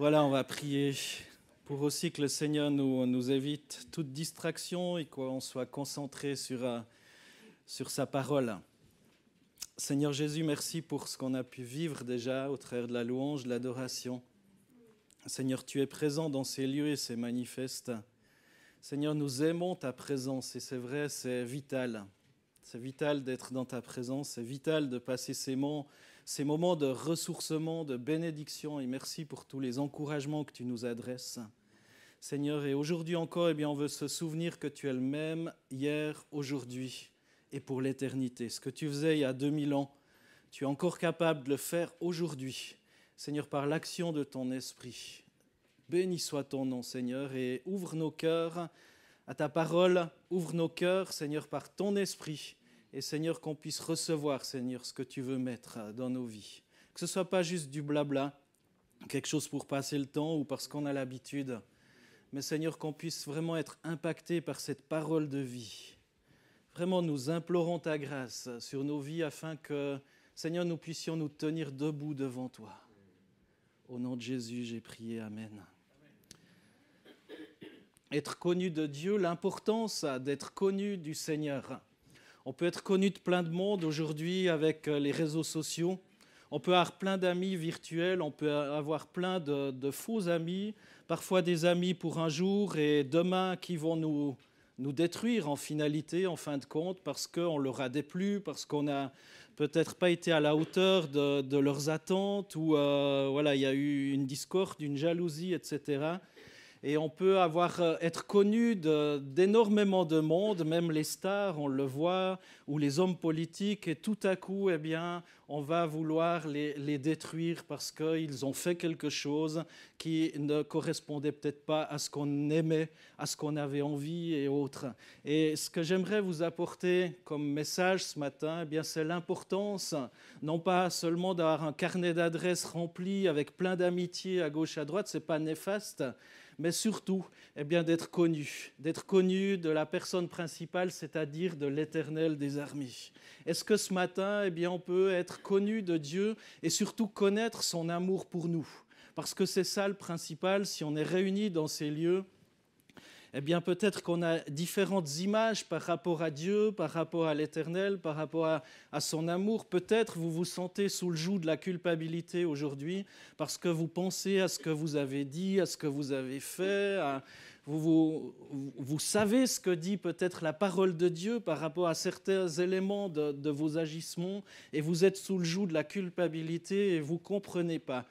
Voilà, on va prier pour aussi que le Seigneur nous évite toute distraction et qu'on soit concentré sur sa parole. Seigneur Jésus, merci pour ce qu'on a pu vivre déjà au travers de la louange, de l'adoration. Seigneur, tu es présent dans ces lieux et c'est manifeste. Seigneur, nous aimons ta présence et c'est vrai, c'est vital. C'est vital d'être dans ta présence, c'est vital de passer ces moments de ressourcement, de bénédiction. Et merci pour tous les encouragements que tu nous adresses. Seigneur, et aujourd'hui encore, on veut se souvenir que tu es le même hier, aujourd'hui et pour l'éternité. Ce que tu faisais il y a 2000 ans, tu es encore capable de le faire aujourd'hui. Seigneur, par l'action de ton esprit. Béni soit ton nom, Seigneur, et ouvre nos cœurs à ta parole, ouvre nos cœurs, Seigneur, par ton esprit, et Seigneur, qu'on puisse recevoir, Seigneur, ce que tu veux mettre dans nos vies. Que ce ne soit pas juste du blabla, quelque chose pour passer le temps ou parce qu'on a l'habitude, mais Seigneur, qu'on puisse vraiment être impacté par cette parole de vie. Vraiment, nous implorons ta grâce sur nos vies afin que, Seigneur, nous puissions nous tenir debout devant toi. Au nom de Jésus, j'ai prié. Amen. Être connu de Dieu, l'importance d'être connu du Seigneur. On peut être connu de plein de monde aujourd'hui avec les réseaux sociaux. On peut avoir plein d'amis virtuels, on peut avoir plein de faux amis, parfois des amis pour un jour et demain qui vont nous détruire en finalité, en fin de compte, parce qu'on leur a déplu, parce qu'on n'a peut-être pas été à la hauteur de leurs attentes, ou voilà, il y a eu une discorde, une jalousie, etc. Et on peut être connu d'énormément de monde, même les stars, on le voit, ou les hommes politiques, et tout à coup, on va vouloir les détruire parce qu'ils ont fait quelque chose qui ne correspondait peut-être pas à ce qu'on aimait, à ce qu'on avait envie et autres. Et ce que j'aimerais vous apporter comme message ce matin, c'est l'importance, non pas seulement d'avoir un carnet d'adresses rempli avec plein d'amitiés à gauche, à droite, c'est pas néfaste, mais surtout d'être connu de la personne principale, c'est-à-dire de l'Éternel des armées. Est-ce que ce matin, on peut être connu de Dieu et surtout connaître son amour pour nous? Parce que c'est ça le principal, si on est réunis dans ces lieux, peut-être qu'on a différentes images par rapport à Dieu, par rapport à l'Éternel, par rapport à son amour. Peut-être vous vous sentez sous le joug de la culpabilité aujourd'hui parce que vous pensez à ce que vous avez dit, à ce que vous avez fait. Vous savez ce que dit peut-être la parole de Dieu par rapport à certains éléments de vos agissements et vous êtes sous le joug de la culpabilité et vous ne comprenez pas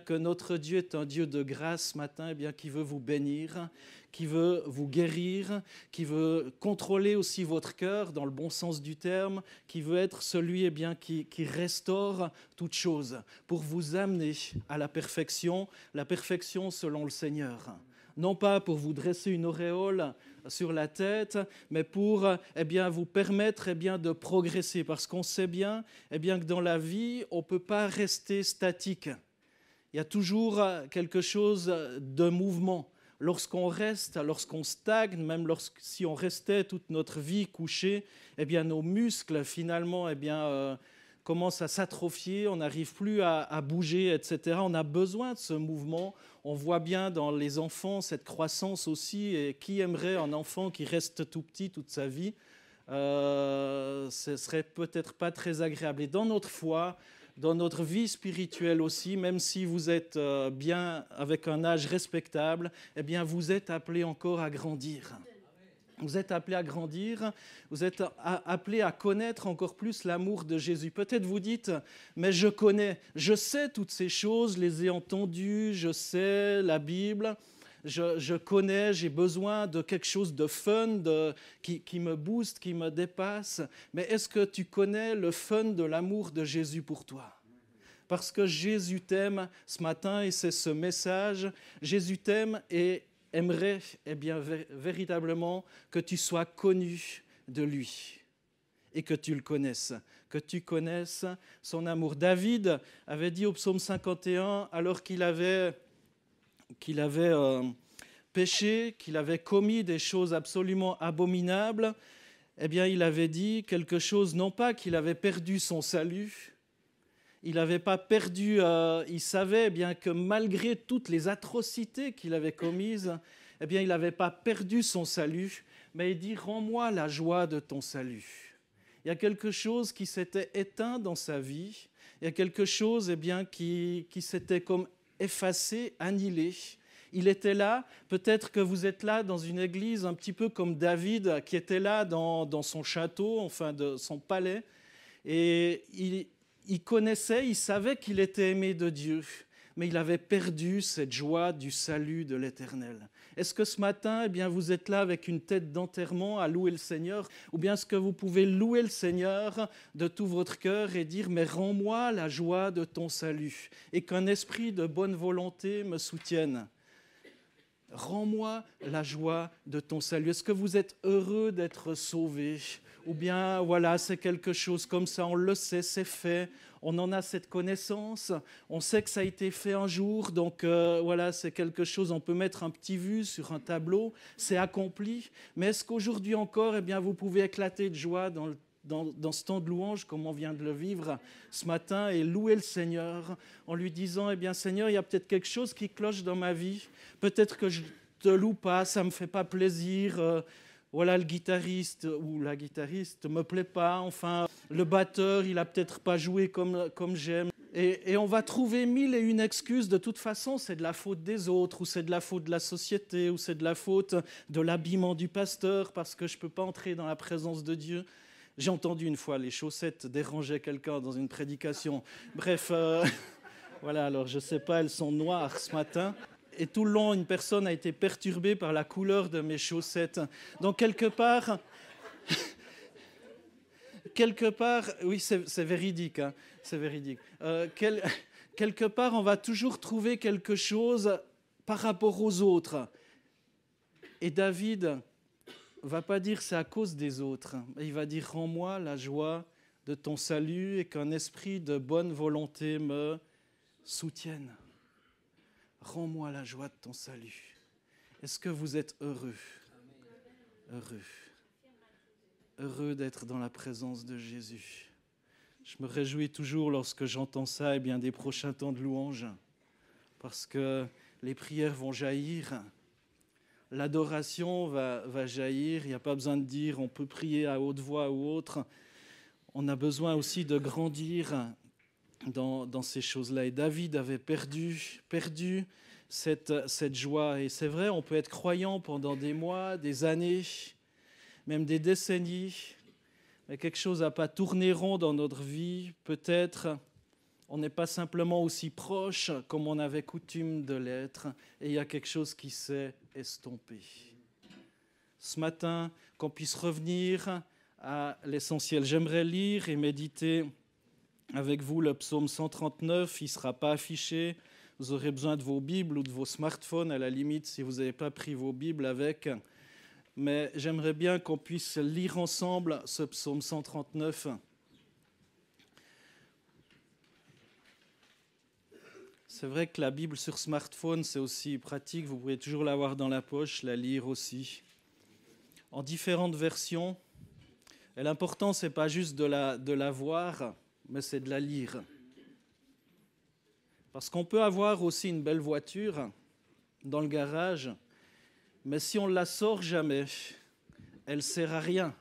que notre Dieu est un Dieu de grâce ce matin, qui veut vous bénir, qui veut vous guérir, qui veut contrôler aussi votre cœur dans le bon sens du terme, qui veut être celui qui restaure toute chose pour vous amener à la perfection selon le Seigneur. Non pas pour vous dresser une auréole sur la tête, mais pour vous permettre de progresser. Parce qu'on sait bien, que dans la vie, on ne peut pas rester statique. Il y a toujours quelque chose de mouvement. Lorsqu'on stagne, même si on restait toute notre vie couché, nos muscles finalement commencent à s'atrophier, on n'arrive plus à bouger, etc. On a besoin de ce mouvement. On voit bien dans les enfants cette croissance aussi. Et qui aimerait un enfant qui reste tout petit toute sa vie? Ce serait peut-être pas très agréable. Et dans notre foi, dans notre vie spirituelle aussi, même si vous êtes bien avec un âge respectable, vous êtes appelés encore à grandir. Vous êtes appelés à grandir, vous êtes appelés à connaître encore plus l'amour de Jésus. Peut-être vous dites, mais je sais toutes ces choses, je les ai entendues, je sais la Bible, je connais, j'ai besoin de quelque chose de fun, qui me booste, qui me dépasse. Mais est-ce que tu connais le fun de l'amour de Jésus pour toi? Parce que Jésus t'aime ce matin et c'est ce message. Jésus t'aime et aimerait véritablement que tu sois connu de lui et que tu le connaisses, que tu connaisses son amour. David avait dit au psaume 51, alors qu'il avait péché, qu'il avait commis des choses absolument abominables, il avait dit quelque chose, non pas qu'il avait perdu son salut, Il n'avait pas perdu, il savait bien que malgré toutes les atrocités qu'il avait commises, eh bien, il n'avait pas perdu son salut, mais il dit « Rends-moi la joie de ton salut ». Il y a quelque chose qui s'était éteint dans sa vie, il y a quelque chose eh bien, qui s'était comme effacé, annihilé. Il était là, peut-être que vous êtes là dans une église un petit peu comme David qui était là dans son château, enfin de son palais, et il connaissait, il savait qu'il était aimé de Dieu, mais il avait perdu cette joie du salut de l'Éternel. Est-ce que ce matin, eh bien, vous êtes là avec une tête d'enterrement à louer le Seigneur, ou bien est-ce que vous pouvez louer le Seigneur de tout votre cœur et dire « Mais rends-moi la joie de ton salut et qu'un esprit de bonne volonté me soutienne ». Rends-moi la joie de ton salut. Est-ce que vous êtes heureux d'être sauvé? Ou bien, voilà, c'est quelque chose comme ça, on le sait, c'est fait, on en a cette connaissance, on sait que ça a été fait un jour, donc voilà, c'est quelque chose, on peut mettre un petit vu sur un tableau, c'est accompli. Mais est-ce qu'aujourd'hui encore, eh bien, vous pouvez éclater de joie dans ce temps de louange, comme on vient de le vivre ce matin, et louer le Seigneur en lui disant, eh bien Seigneur, il y a peut-être quelque chose qui cloche dans ma vie, peut-être que je ne te loue pas, ça ne me fait pas plaisir, voilà, le guitariste ou la guitariste ne me plaît pas, enfin, le batteur, il n'a peut-être pas joué comme j'aime. Et on va trouver mille et une excuses. De toute façon, c'est de la faute des autres, ou c'est de la faute de la société, ou c'est de la faute de l'habillement du pasteur, parce que je ne peux pas entrer dans la présence de Dieu. J'ai entendu une fois les chaussettes dérangeaient quelqu'un dans une prédication. Bref, voilà, alors je ne sais pas, elles sont noires ce matin. Et tout le long, une personne a été perturbée par la couleur de mes chaussettes. Donc quelque part, oui, c'est véridique, hein, c'est véridique. Quelque part, on va toujours trouver quelque chose par rapport aux autres. Et David va pas dire c'est à cause des autres. Il va dire rends-moi la joie de ton salut et qu'un esprit de bonne volonté me soutienne. Rends-moi la joie de ton salut. Est-ce que vous êtes heureux? Heureux. Heureux d'être dans la présence de Jésus. Je me réjouis toujours lorsque j'entends ça, bien des prochains temps de louange, parce que les prières vont jaillir, l'adoration va jaillir, il n'y a pas besoin de dire on peut prier à haute voix ou autre, on a besoin aussi de grandir dans ces choses-là. Et David avait perdu cette joie. Et c'est vrai, on peut être croyant pendant des mois, des années, même des décennies, mais quelque chose n'a pas tourné rond dans notre vie. Peut-être on n'est pas simplement aussi proche comme on avait coutume de l'être, et il y a quelque chose qui s'est estompé. Ce matin, qu'on puisse revenir à l'essentiel. J'aimerais lire et méditer avec vous le psaume 139, il ne sera pas affiché. Vous aurez besoin de vos Bibles ou de vos smartphones, à la limite, si vous n'avez pas pris vos Bibles avec. Mais j'aimerais bien qu'on puisse lire ensemble ce psaume 139. C'est vrai que la Bible sur smartphone, c'est aussi pratique. Vous pouvez toujours l'avoir dans la poche, la lire aussi. En différentes versions. Et l'important, ce n'est pas juste de la voir, mais c'est de la lire. Parce qu'on peut avoir aussi une belle voiture dans le garage, mais si on ne la sort jamais, elle ne sert à rien.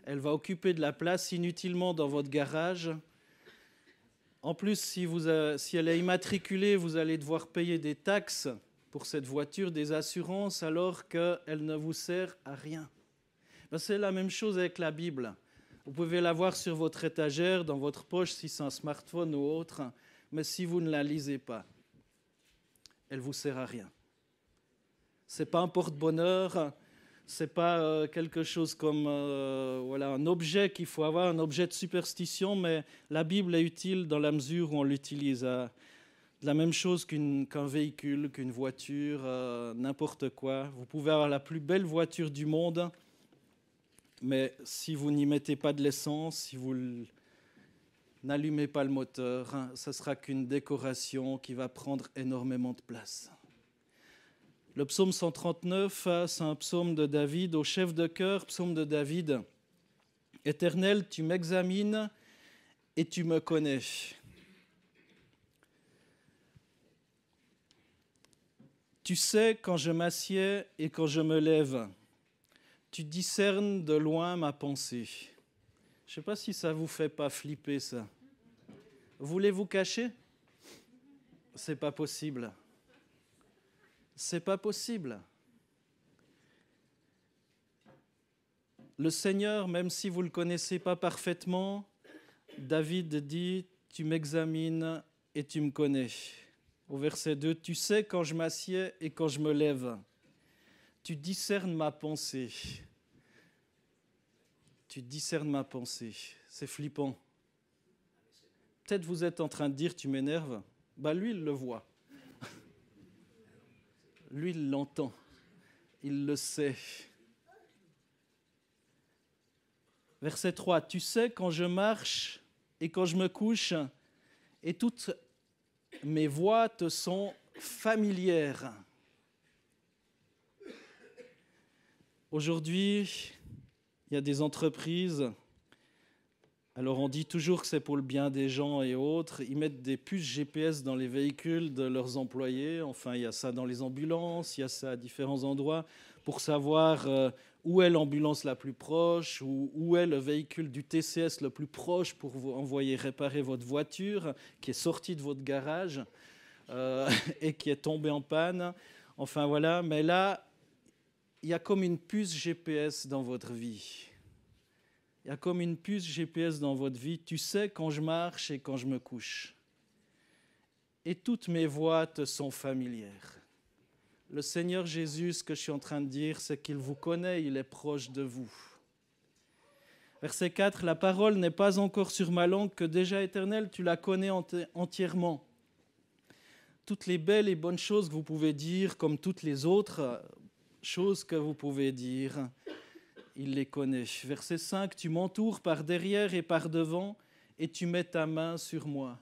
Elle va occuper de la place inutilement dans votre garage. En plus, si elle est immatriculée, vous allez devoir payer des taxes pour cette voiture, des assurances, alors qu'elle ne vous sert à rien. C'est la même chose avec la Bible. Vous pouvez l'avoir sur votre étagère, dans votre poche, si c'est un smartphone ou autre, mais si vous ne la lisez pas, elle ne vous sert à rien. Ce n'est pas un porte-bonheur, ce n'est pas quelque chose comme un objet qu'il faut avoir, un objet de superstition, mais la Bible est utile dans la mesure où on l'utilise. De la même chose qu'un véhicule, qu'une voiture, n'importe quoi. Vous pouvez avoir la plus belle voiture du monde, mais si vous n'y mettez pas de l'essence, si vous n'allumez pas le moteur, ce ne sera qu'une décoration qui va prendre énormément de place. Le psaume 139, c'est un psaume de David, au chef de chœur, psaume de David. « Éternel, tu m'examines et tu me connais. Tu sais quand je m'assieds et quand je me lève. Tu discernes de loin ma pensée. Je ne sais pas si ça ne vous fait pas flipper, ça. Voulez-vous cacher? C'est pas possible. C'est pas possible. Le Seigneur, même si vous ne le connaissez pas parfaitement, David dit, tu m'examines et tu me connais. Au verset 2, tu sais quand je m'assieds et quand je me lève. Tu discernes ma pensée. Tu discernes ma pensée. C'est flippant. Peut-être vous êtes en train de dire, tu m'énerves. Lui, il le voit. Lui, il l'entend. Il le sait. Verset 3, tu sais quand je marche et quand je me couche, et toutes mes voies te sont familières. Aujourd'hui, il y a des entreprises, alors on dit toujours que c'est pour le bien des gens et autres, ils mettent des puces GPS dans les véhicules de leurs employés, enfin il y a ça dans les ambulances, il y a ça à différents endroits, pour savoir où est l'ambulance la plus proche, ou où est le véhicule du TCS le plus proche pour vous envoyer réparer votre voiture, qui est sortie de votre garage et qui est tombée en panne. Enfin voilà, mais là, il y a comme une puce GPS dans votre vie. Il y a comme une puce GPS dans votre vie. Tu sais quand je marche et quand je me couche. Et toutes mes voies te sont familières. Le Seigneur Jésus, ce que je suis en train de dire, c'est qu'il vous connaît, il est proche de vous. Verset 4, la parole n'est pas encore sur ma langue, que déjà éternelle, tu la connais entièrement. Toutes les belles et bonnes choses que vous pouvez dire, comme toutes les autres choses que vous pouvez dire, il les connaît. Verset 5, tu m'entoures par derrière et par devant, et tu mets ta main sur moi.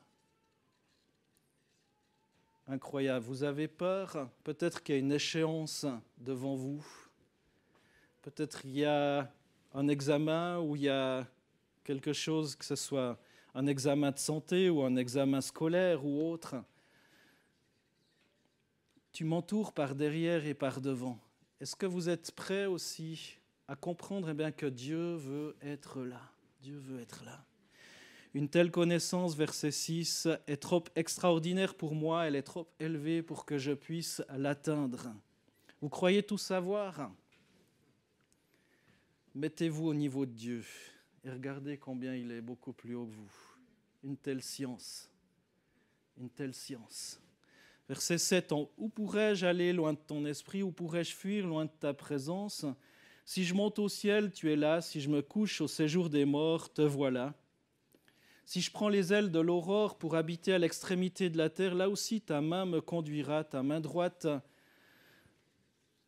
Incroyable. Vous avez peur? Peut-être qu'il y a une échéance devant vous. Peut-être qu'il y a un examen ou il y a quelque chose, que ce soit un examen de santé ou un examen scolaire ou autre. Tu m'entoures par derrière et par devant. Est-ce que vous êtes prêts aussi à comprendre que Dieu veut être là? Dieu veut être là. Une telle connaissance, verset 6, est trop extraordinaire pour moi, elle est trop élevée pour que je puisse l'atteindre. Vous croyez tout savoir? Mettez-vous au niveau de Dieu et regardez combien il est beaucoup plus haut que vous. Une telle science. Une telle science. Verset 7, où pourrais-je aller loin de ton esprit? Où pourrais-je fuir loin de ta présence? Si je monte au ciel, tu es là. Si je me couche au séjour des morts, te voilà. Si je prends les ailes de l'aurore pour habiter à l'extrémité de la terre, là aussi ta main me conduira, ta main droite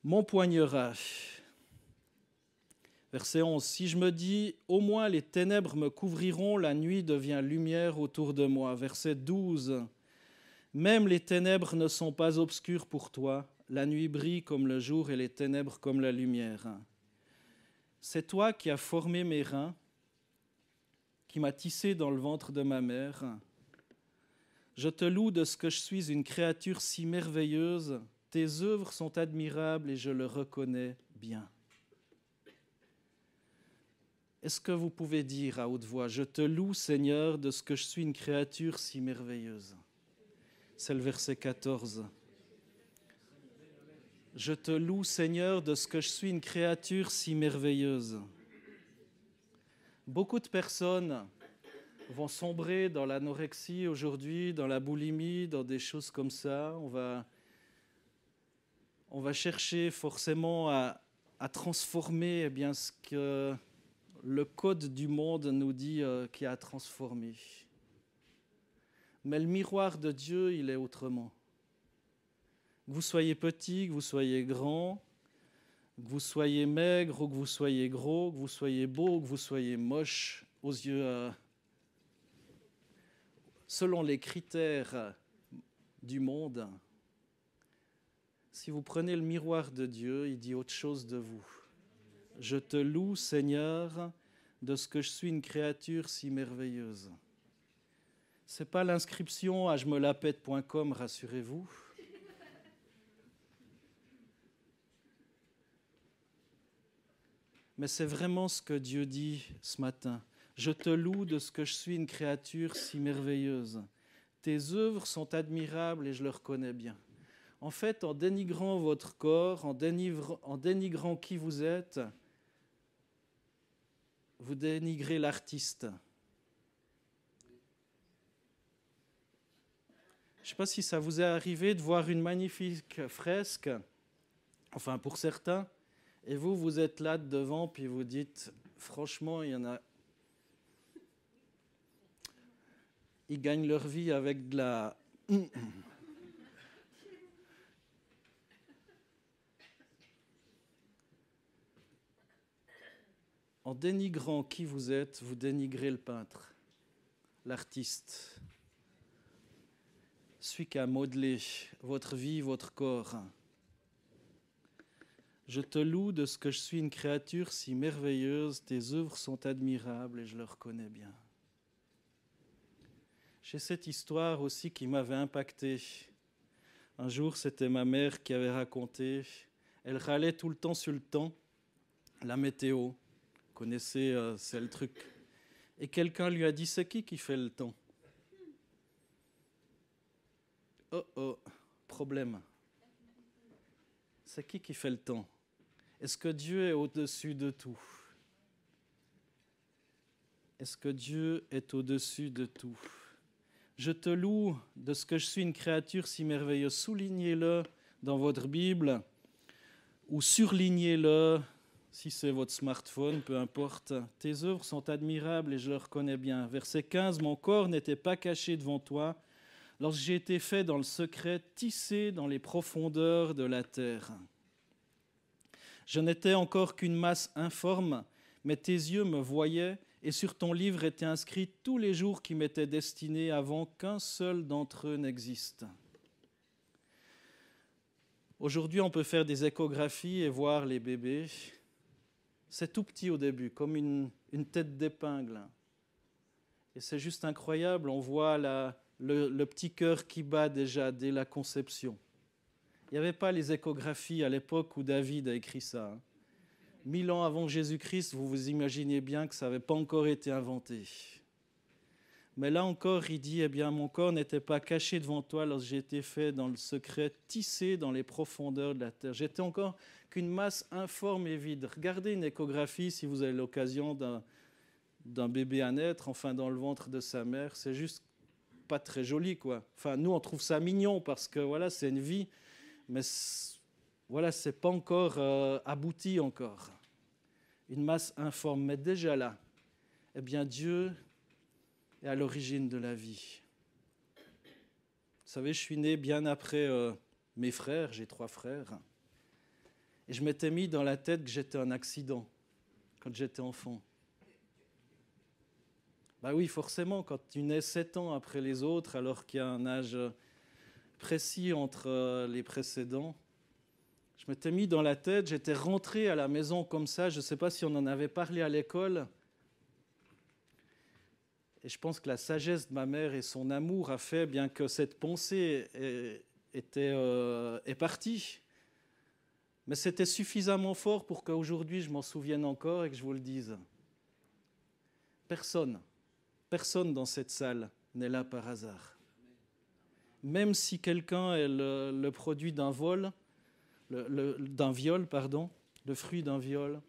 m'empoignera. Verset 11, si je me dis, au moins les ténèbres me couvriront, la nuit devient lumière autour de moi. Verset 12, même les ténèbres ne sont pas obscures pour toi, la nuit brille comme le jour et les ténèbres comme la lumière. C'est toi qui as formé mes reins, qui m'as tissé dans le ventre de ma mère. Je te loue de ce que je suis une créature si merveilleuse. Tes œuvres sont admirables et je le reconnais bien. Est-ce que vous pouvez dire à haute voix, je te loue Seigneur de ce que je suis une créature si merveilleuse? C'est le verset 14. Je te loue Seigneur de ce que je suis une créature si merveilleuse. Beaucoup de personnes vont sombrer dans l'anorexie aujourd'hui, dans la boulimie, dans des choses comme ça. On va chercher forcément à transformer ce que le code du monde nous dit qu'il y a à transformer. Mais le miroir de Dieu, il est autrement. Que vous soyez petit, que vous soyez grand, que vous soyez maigre ou que vous soyez gros, que vous soyez beau ou que vous soyez moche, aux yeux, selon les critères du monde, si vous prenez le miroir de Dieu, il dit autre chose de vous. Je te loue, Seigneur, de ce que je suis une créature si merveilleuse. Ce n'est pas l'inscription à jmelapète.com, rassurez-vous. Mais c'est vraiment ce que Dieu dit ce matin. Je te loue de ce que je suis une créature si merveilleuse. Tes œuvres sont admirables et je le reconnais bien. En fait, en dénigrant votre corps, en dénigrant qui vous êtes, vous dénigrez l'artiste. Je ne sais pas si ça vous est arrivé de voir une magnifique fresque, enfin pour certains, et vous êtes là devant, puis vous dites, franchement, il y en a... Ils gagnent leur vie avec de la... En dénigrant qui vous êtes, vous dénigrez le peintre, l'artiste, celui qui a modelé votre vie, votre corps. Je te loue de ce que je suis une créature si merveilleuse, tes œuvres sont admirables et je le reconnais bien. J'ai cette histoire aussi qui m'avait impacté. Un jour, c'était ma mère qui avait raconté, elle râlait tout le temps sur le temps, la météo, vous connaissez, c'est le truc. Et quelqu'un lui a dit, c'est qui fait le temps? Oh, problème. C'est qui fait le temps? Est-ce que Dieu est au-dessus de tout? Est-ce que Dieu est au-dessus de tout? Je te loue de ce que je suis une créature si merveilleuse. Soulignez-le dans votre Bible ou surlignez-le si c'est votre smartphone, peu importe. Tes œuvres sont admirables et je le reconnais bien. Verset 15, mon corps n'était pas caché devant toi lorsque j'ai été fait dans le secret, tissé dans les profondeurs de la terre. Je n'étais encore qu'une masse informe, mais tes yeux me voyaient et sur ton livre étaient inscrits tous les jours qui m'étaient destinés avant qu'un seul d'entre eux n'existe. Aujourd'hui, on peut faire des échographies et voir les bébés. C'est tout petit au début, comme une tête d'épingle. Et c'est juste incroyable, on voit le petit cœur qui bat déjà dès la conception. Il n'y avait pas les échographies à l'époque où David a écrit ça. 1000 ans avant Jésus-Christ, vous vous imaginez bien que ça n'avait pas encore été inventé. Mais là encore, il dit, mon corps n'était pas caché devant toi lorsque j'ai été fait dans le secret, tissé dans les profondeurs de la terre. J'étais encore qu'une masse informe et vide. Regardez une échographie si vous avez l'occasion d'un bébé à naître, enfin dans le ventre de sa mère. C'est juste pas très joli, quoi. Enfin, nous, on trouve ça mignon parce que voilà, c'est une vie. Mais voilà, ce n'est pas encore abouti encore. Une masse informe, mais déjà là, Dieu est à l'origine de la vie. Vous savez, je suis né bien après mes frères, j'ai 3 frères, et je m'étais mis dans la tête que j'étais un accident quand j'étais enfant. Oui, forcément, quand tu nais 7 ans après les autres, alors qu'il y a un âge précis entre les précédents. Je m'étais mis dans la tête, j'étais rentré à la maison comme ça, je ne sais pas si on en avait parlé à l'école. Et je pense que la sagesse de ma mère et son amour a fait bien que cette pensée est partie. Mais c'était suffisamment fort pour qu'aujourd'hui je m'en souvienne encore et que je vous le dise. Personne dans cette salle n'est là par hasard. Même si quelqu'un est le produit d'un viol, le fruit d'un viol,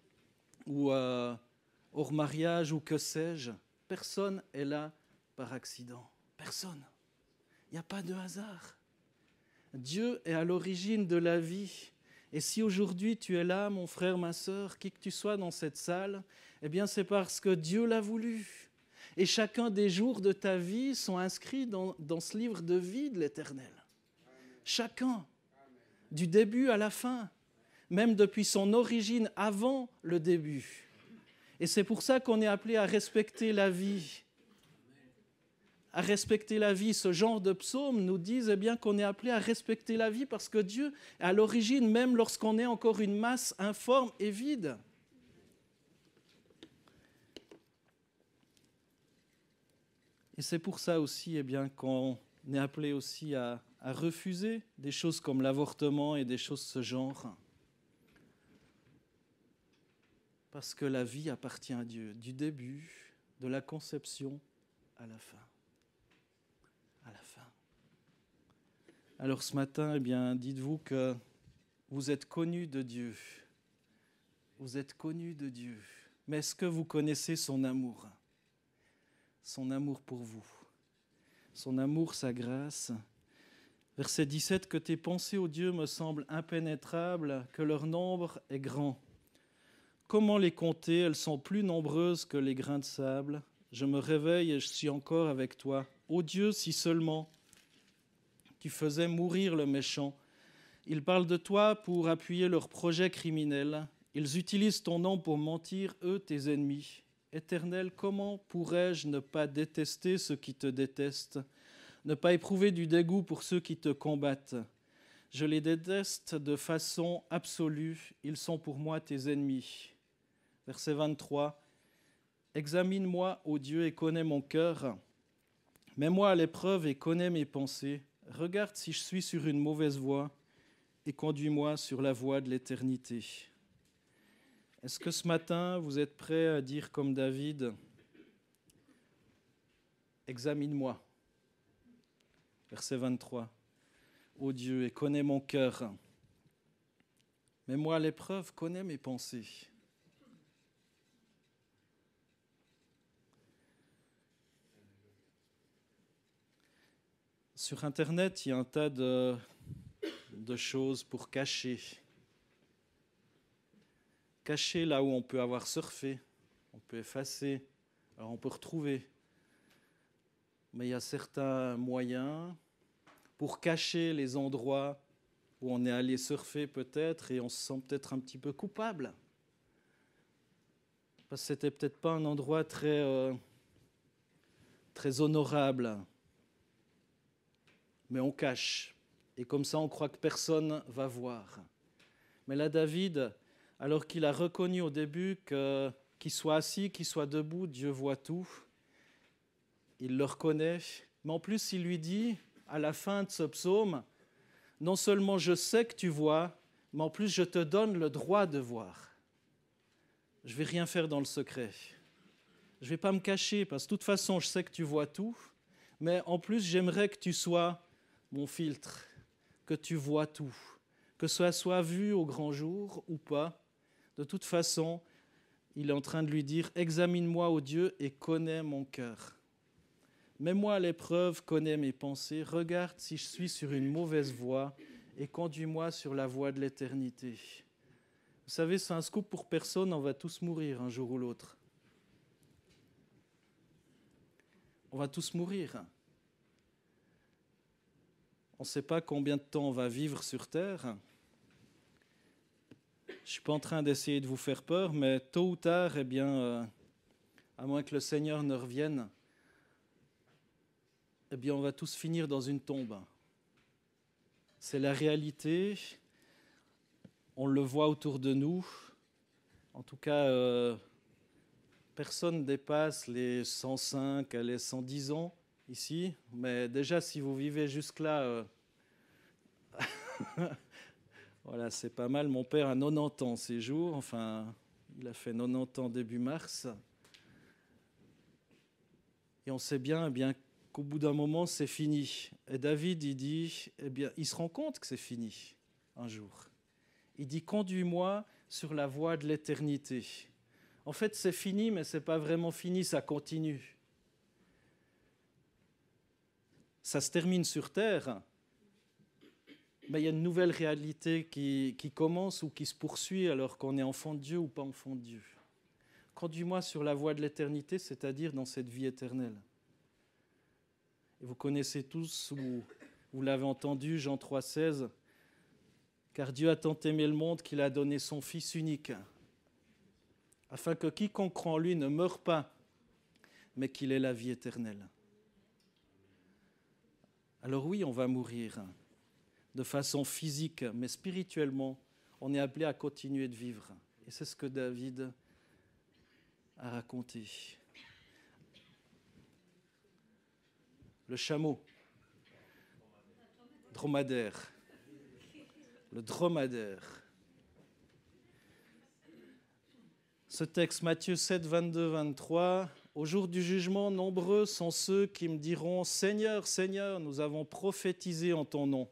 ou hors mariage, ou que sais-je, personne est là par accident. Personne. Il n'y a pas de hasard. Dieu est à l'origine de la vie. Et si aujourd'hui tu es là, mon frère, ma sœur, qui que tu sois dans cette salle, c'est parce que Dieu l'a voulu. Et chacun des jours de ta vie sont inscrits dans ce livre de vie de l'Éternel. Chacun, du début à la fin, même depuis son origine avant le début. Et c'est pour ça qu'on est appelé à respecter la vie. À respecter la vie. Ce genre de psaumes nous disent qu'on est appelé à respecter la vie parce que Dieu est à l'origine, même lorsqu'on est encore une masse informe et vide. Et c'est pour ça aussi qu'on est appelé aussi à refuser des choses comme l'avortement et des choses de ce genre. Parce que la vie appartient à Dieu, du début, de la conception à la fin. À la fin. Alors ce matin, dites-vous que vous êtes connus de Dieu. Vous êtes connus de Dieu. Mais est-ce que vous connaissez son amour? Son amour pour vous. Son amour, sa grâce. Verset 17, que tes pensées, ô Dieu, me semblent impénétrables, que leur nombre est grand. Comment les compter? Elles sont plus nombreuses que les grains de sable. Je me réveille et je suis encore avec toi. Ô Dieu, si seulement tu faisais mourir le méchant. Ils parlent de toi pour appuyer leurs projets criminels. Ils utilisent ton nom pour mentir, eux, tes ennemis. Éternel, comment pourrais-je ne pas détester ceux qui te détestent, ne pas éprouver du dégoût pour ceux qui te combattent? Je les déteste de façon absolue. Ils sont pour moi tes ennemis. Verset 23. Examine-moi, ô Dieu, et connais mon cœur. Mets-moi à l'épreuve et connais mes pensées. Regarde si je suis sur une mauvaise voie et conduis-moi sur la voie de l'éternité. Est-ce que ce matin, vous êtes prêts à dire comme David, examine-moi. Verset 23. Ô Dieu, et connais mon cœur. Mets-moi à l'épreuve, connais mes pensées. Sur Internet, il y a un tas de choses pour cacher. Cacher là où on peut avoir surfé, on peut effacer, alors on peut retrouver. Mais il y a certains moyens pour cacher les endroits où on est allé surfer peut-être et on se sent peut-être un petit peu coupable. Parce que c'était peut-être pas un endroit très honorable. Mais on cache. Et comme ça, on croit que personne va voir. Mais là, David, alors qu'il a reconnu au début que qu'il soit assis, qu'il soit debout, Dieu voit tout, il le reconnaît. Mais en plus, il lui dit, à la fin de ce psaume, non seulement je sais que tu vois, mais en plus je te donne le droit de voir. Je ne vais rien faire dans le secret. Je ne vais pas me cacher, parce que de toute façon, je sais que tu vois tout, mais en plus, j'aimerais que tu sois mon filtre, que tu vois tout, que ça soit vu au grand jour ou pas. De toute façon, il est en train de lui dire, examine-moi, ô Dieu, et connais mon cœur. Mets-moi à l'épreuve, connais mes pensées, regarde si je suis sur une mauvaise voie et conduis-moi sur la voie de l'éternité. Vous savez, c'est un scoop pour personne, on va tous mourir un jour ou l'autre. On va tous mourir. On ne sait pas combien de temps on va vivre sur Terre. Je ne suis pas en train d'essayer de vous faire peur, mais tôt ou tard, à moins que le Seigneur ne revienne, on va tous finir dans une tombe. C'est la réalité. On le voit autour de nous. En tout cas, personne ne dépasse les 105, les 110 ans ici. Mais déjà, si vous vivez jusque-là, voilà, c'est pas mal. Mon père a 90 ans ces jours. Enfin, il a fait 90 ans début mars. Et on sait bien qu'au bout d'un moment, c'est fini. Et David, il dit, il se rend compte que c'est fini un jour. Il dit, conduis-moi sur la voie de l'éternité. En fait, c'est fini, mais ce n'est pas vraiment fini, ça continue. Ça se termine sur terre, mais il y a une nouvelle réalité qui commence ou qui se poursuit alors qu'on est enfant de Dieu ou pas enfant de Dieu. Conduis-moi sur la voie de l'éternité, c'est-à-dire dans cette vie éternelle. Et vous connaissez tous, ou vous l'avez entendu, Jean 3,16, « Car Dieu a tant aimé le monde qu'il a donné son Fils unique, afin que quiconque croit en lui ne meure pas, mais qu'il ait la vie éternelle. » Alors oui, on va mourir de façon physique, mais spirituellement, on est appelé à continuer de vivre. Et c'est ce que David a raconté. Le chameau. Dromadaire. Le dromadaire. Ce texte, Matthieu 7, 22, 23. Au jour du jugement, nombreux sont ceux qui me diront « Seigneur, Seigneur, nous avons prophétisé en ton nom.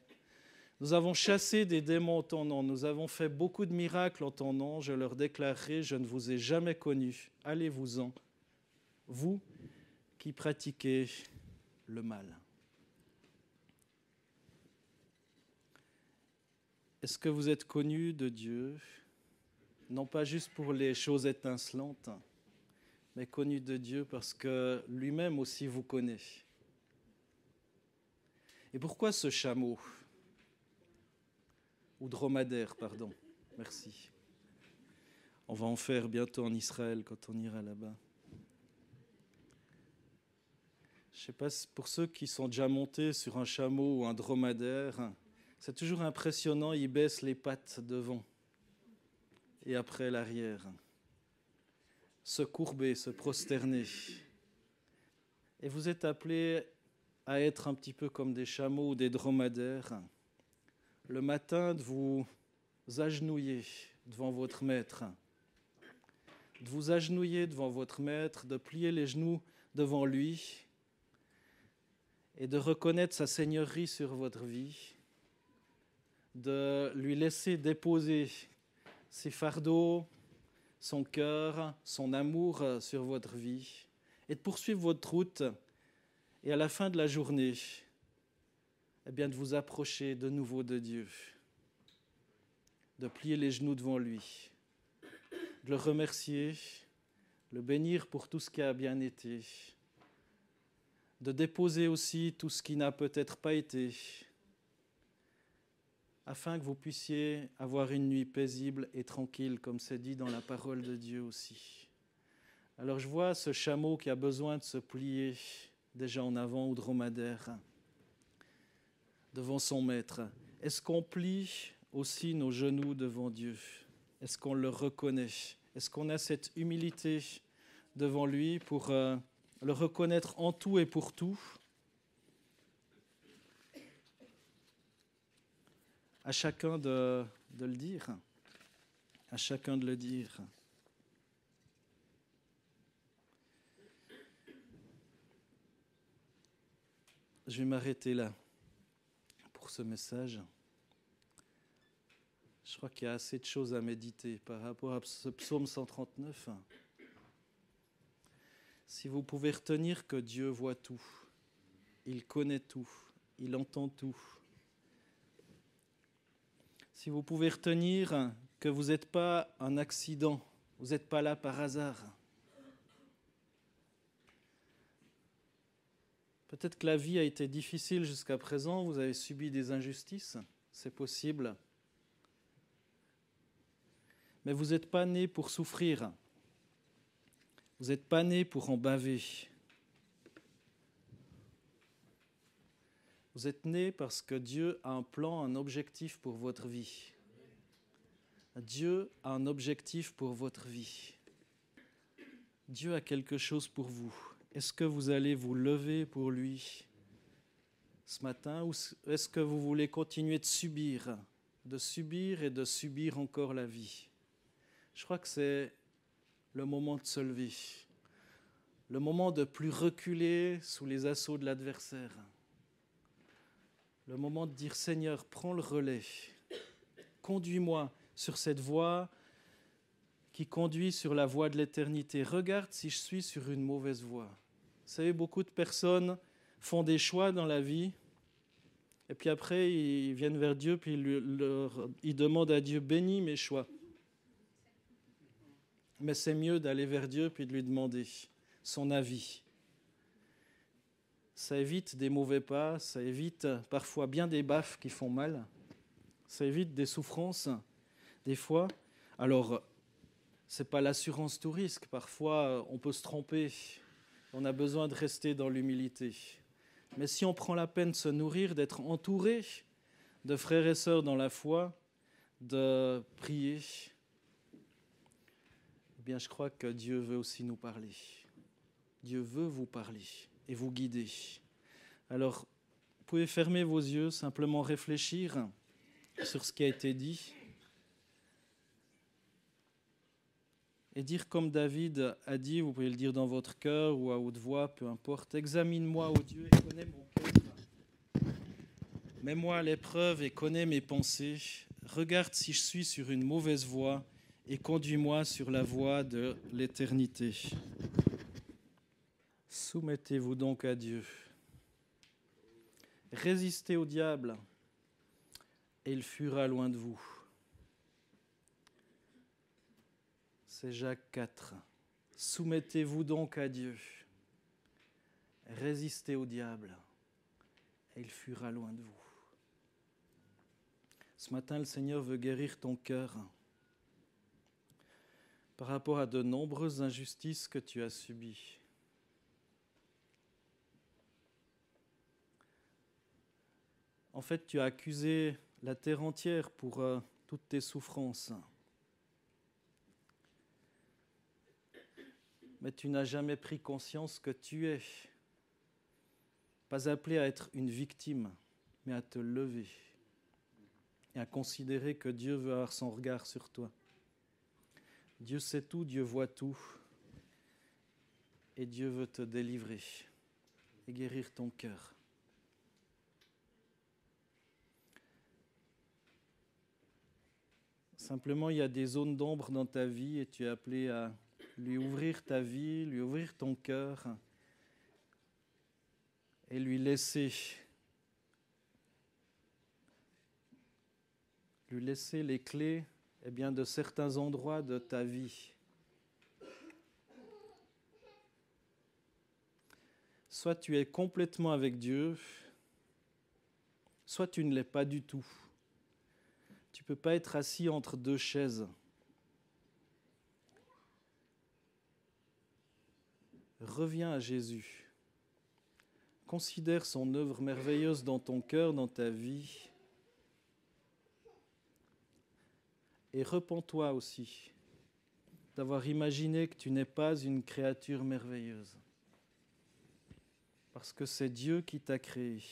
Nous avons chassé des démons en ton nom. Nous avons fait beaucoup de miracles en ton nom. Je leur déclarerai, je ne vous ai jamais connus. Allez-vous-en, vous qui pratiquez le mal. » Est-ce que vous êtes connus de Dieu, non pas juste pour les choses étincelantes, mais connus de Dieu parce que lui-même aussi vous connaît? Et pourquoi ce chameau? Ou dromadaire, pardon. Merci. On va en faire bientôt en Israël quand on ira là-bas. Je ne sais pas, pour ceux qui sont déjà montés sur un chameau ou un dromadaire, c'est toujours impressionnant, ils baissent les pattes devant et après l'arrière. Se courber, se prosterner. Et vous êtes appelés à être un petit peu comme des chameaux ou des dromadaires. Le matin, de vous agenouiller devant votre maître. De vous agenouiller devant votre maître, de plier les genoux devant lui et de reconnaître sa seigneurie sur votre vie, de lui laisser déposer ses fardeaux, son cœur, son amour sur votre vie et de poursuivre votre route et à la fin de la journée, eh bien, de vous approcher de nouveau de Dieu, de plier les genoux devant lui, de le remercier, le bénir pour tout ce qui a bien été, de déposer aussi tout ce qui n'a peut-être pas été, afin que vous puissiez avoir une nuit paisible et tranquille, comme c'est dit dans la parole de Dieu aussi. Alors je vois ce chameau qui a besoin de se plier déjà en avant ou dromadaire devant son maître. Est-ce qu'on plie aussi nos genoux devant Dieu? Est-ce qu'on le reconnaît? Est-ce qu'on a cette humilité devant lui pour le reconnaître en tout et pour tout? À chacun de le dire. À chacun de le dire. Je vais m'arrêter là pour ce message. Je crois qu'il y a assez de choses à méditer par rapport à ce psaume 139. Si vous pouvez retenir que Dieu voit tout, il connaît tout, il entend tout. Si vous pouvez retenir que vous n'êtes pas un accident, vous n'êtes pas là par hasard. Peut-être que la vie a été difficile jusqu'à présent, vous avez subi des injustices, c'est possible. Mais vous n'êtes pas né pour souffrir. Vous n'êtes pas né pour en baver. Vous êtes né parce que Dieu a un plan, un objectif pour votre vie. Dieu a un objectif pour votre vie. Dieu a quelque chose pour vous. Est-ce que vous allez vous lever pour lui ce matin ou est-ce que vous voulez continuer de subir et de subir encore la vie? Je crois que c'est le moment de se lever, le moment de plus reculer sous les assauts de l'adversaire, le moment de dire « Seigneur, prends le relais, conduis-moi sur cette voie qui conduit sur la voie de l'éternité. Regarde si je suis sur une mauvaise voie. » Vous savez, beaucoup de personnes font des choix dans la vie et puis après, ils viennent vers Dieu puis ils demandent à Dieu « Bénis mes choix ». Mais c'est mieux d'aller vers Dieu puis de lui demander son avis. Ça évite des mauvais pas, ça évite parfois bien des baffes qui font mal, ça évite des souffrances des fois. Alors, ce n'est pas l'assurance tout risque, parfois on peut se tromper, on a besoin de rester dans l'humilité. Mais si on prend la peine de se nourrir, d'être entouré de frères et sœurs dans la foi, de prier, eh bien, je crois que Dieu veut aussi nous parler. Dieu veut vous parler et vous guider. Alors, vous pouvez fermer vos yeux, simplement réfléchir sur ce qui a été dit et dire comme David a dit, vous pouvez le dire dans votre cœur ou à haute voix, peu importe. Examine-moi, ô Dieu, et connais mon cœur. Mets-moi à l'épreuve et connais mes pensées. Regarde si je suis sur une mauvaise voie et conduis-moi sur la voie de l'éternité. Soumettez-vous donc à Dieu. Résistez au diable et il fuira loin de vous. C'est Jacques 4. Soumettez-vous donc à Dieu. Résistez au diable et il fuira loin de vous. Ce matin, le Seigneur veut guérir ton cœur par rapport à de nombreuses injustices que tu as subies. En fait, tu as accusé la terre entière pour toutes tes souffrances. Mais tu n'as jamais pris conscience que tu es pas appelé à être une victime, mais à te lever et à considérer que Dieu veut avoir son regard sur toi. Dieu sait tout, Dieu voit tout, et Dieu veut te délivrer et guérir ton cœur. Simplement, il y a des zones d'ombre dans ta vie et tu es appelé à lui ouvrir ta vie, lui ouvrir ton cœur et lui laisser les clés de certains endroits de ta vie. Soit tu es complètement avec Dieu, soit tu ne l'es pas du tout. Tu ne peux pas être assis entre deux chaises. Reviens à Jésus. Considère son œuvre merveilleuse dans ton cœur, dans ta vie. Et repens-toi aussi d'avoir imaginé que tu n'es pas une créature merveilleuse. Parce que c'est Dieu qui t'a créé.